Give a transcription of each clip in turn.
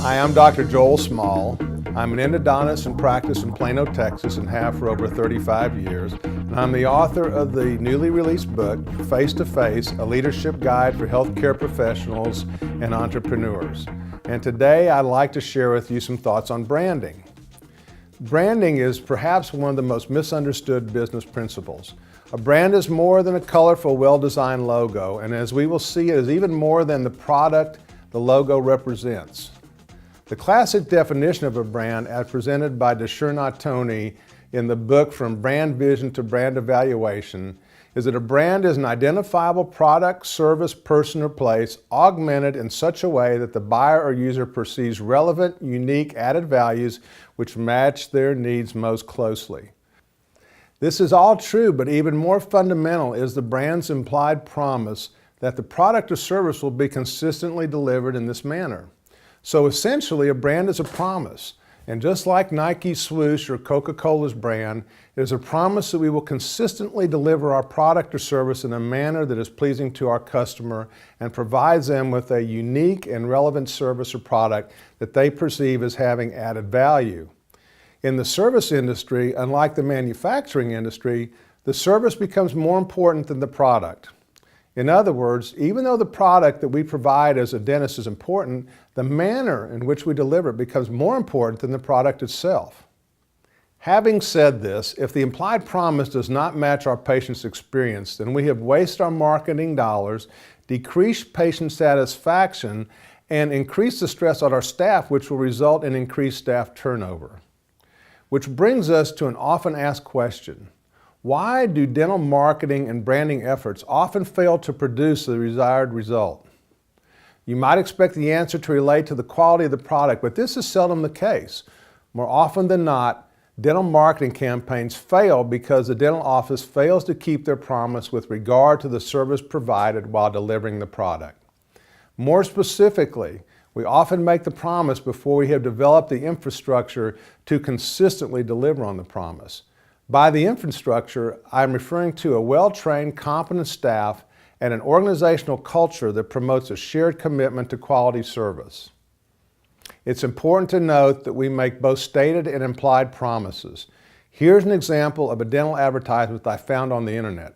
Hi, I'm Dr. Joel Small. I'm an endodontist in practice in Plano, Texas, and have for over 35 years. And I'm the author of the newly released book, Face to Face, a leadership guide for healthcare professionals and entrepreneurs. And today I'd like to share with you some thoughts on branding. Branding is perhaps one of the most misunderstood business principles. A brand is more than a colorful, well-designed logo, and as we will see, it is even more than the product the logo represents. The classic definition of a brand, as presented by DeShernot-Toney in the book From Brand Vision to Brand Evaluation, is that a brand is an identifiable product, service, person, or place augmented in such a way that the buyer or user perceives relevant, unique, added values which match their needs most closely. This is all true, but even more fundamental is the brand's implied promise that the product or service will be consistently delivered in this manner. So essentially, a brand is a promise. And just like Nike's swoosh or Coca-Cola's brand, it is a promise that we will consistently deliver our product or service in a manner that is pleasing to our customer and provides them with a unique and relevant service or product that they perceive as having added value. In the service industry, unlike the manufacturing industry, the service becomes more important than the product. In other words, even though the product that we provide as a dentist is important, the manner in which we deliver it becomes more important than the product itself. Having said this, if the implied promise does not match our patient's experience, then we have wasted our marketing dollars, decreased patient satisfaction, and increased the stress on our staff, which will result in increased staff turnover. Which brings us to an often asked question. Why do dental marketing and branding efforts often fail to produce the desired result? You might expect the answer to relate to the quality of the product, but this is seldom the case. More often than not, dental marketing campaigns fail because the dental office fails to keep their promise with regard to the service provided while delivering the product. More specifically, we often make the promise before we have developed the infrastructure to consistently deliver on the promise. By the infrastructure, I'm referring to a well-trained, competent staff and an organizational culture that promotes a shared commitment to quality service. It's important to note that we make both stated and implied promises. Here's an example of a dental advertisement I found on the internet.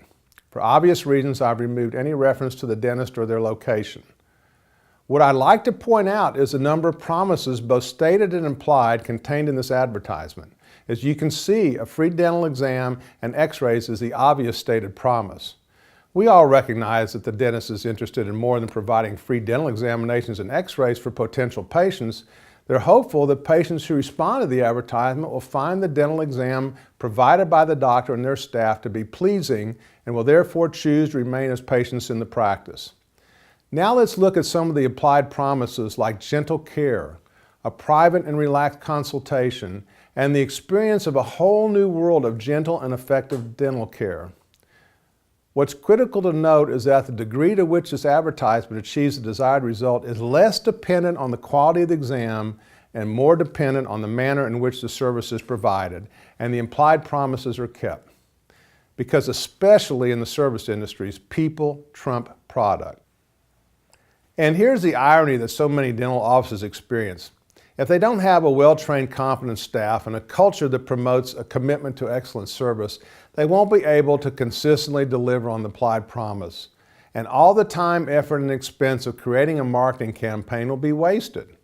For obvious reasons, I've removed any reference to the dentist or their location. What I'd like to point out is the number of promises, both stated and implied, contained in this advertisement. As you can see, a free dental exam and x-rays is the obvious stated promise. We all recognize that the dentist is interested in more than providing free dental examinations and x-rays for potential patients. They're hopeful that patients who respond to the advertisement will find the dental exam provided by the doctor and their staff to be pleasing and will therefore choose to remain as patients in the practice. Now let's look at some of the implied promises like gentle care, a private and relaxed consultation, and the experience of a whole new world of gentle and effective dental care. What's critical to note is that the degree to which this advertisement achieves the desired result is less dependent on the quality of the exam and more dependent on the manner in which the service is provided and the implied promises are kept. Because especially in the service industries, people trump product. And here's the irony that so many dental offices experience. If they don't have a well-trained, competent staff and a culture that promotes a commitment to excellent service, they won't be able to consistently deliver on the implied promise. And all the time, effort, and expense of creating a marketing campaign will be wasted.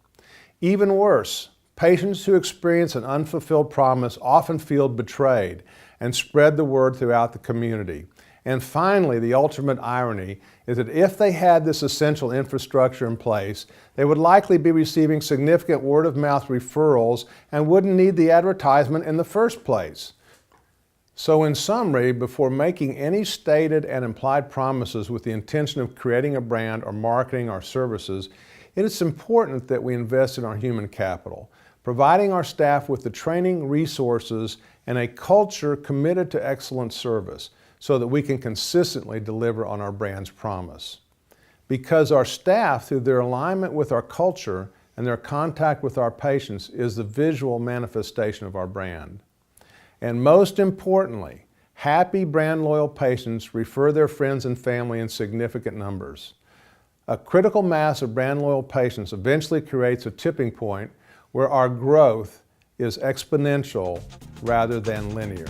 Even worse, patients who experience an unfulfilled promise often feel betrayed and spread the word throughout the community. And finally, the ultimate irony is that if they had this essential infrastructure in place, they would likely be receiving significant word-of-mouth referrals and wouldn't need the advertisement in the first place. So in summary, before making any stated and implied promises with the intention of creating a brand or marketing our services, it is important that we invest in our human capital, providing our staff with the training, resources, and a culture committed to excellent service, so that we can consistently deliver on our brand's promise. Because our staff, through their alignment with our culture and their contact with our patients, is the visual manifestation of our brand. And most importantly, happy brand loyal patients refer their friends and family in significant numbers. A critical mass of brand loyal patients eventually creates a tipping point where our growth is exponential rather than linear.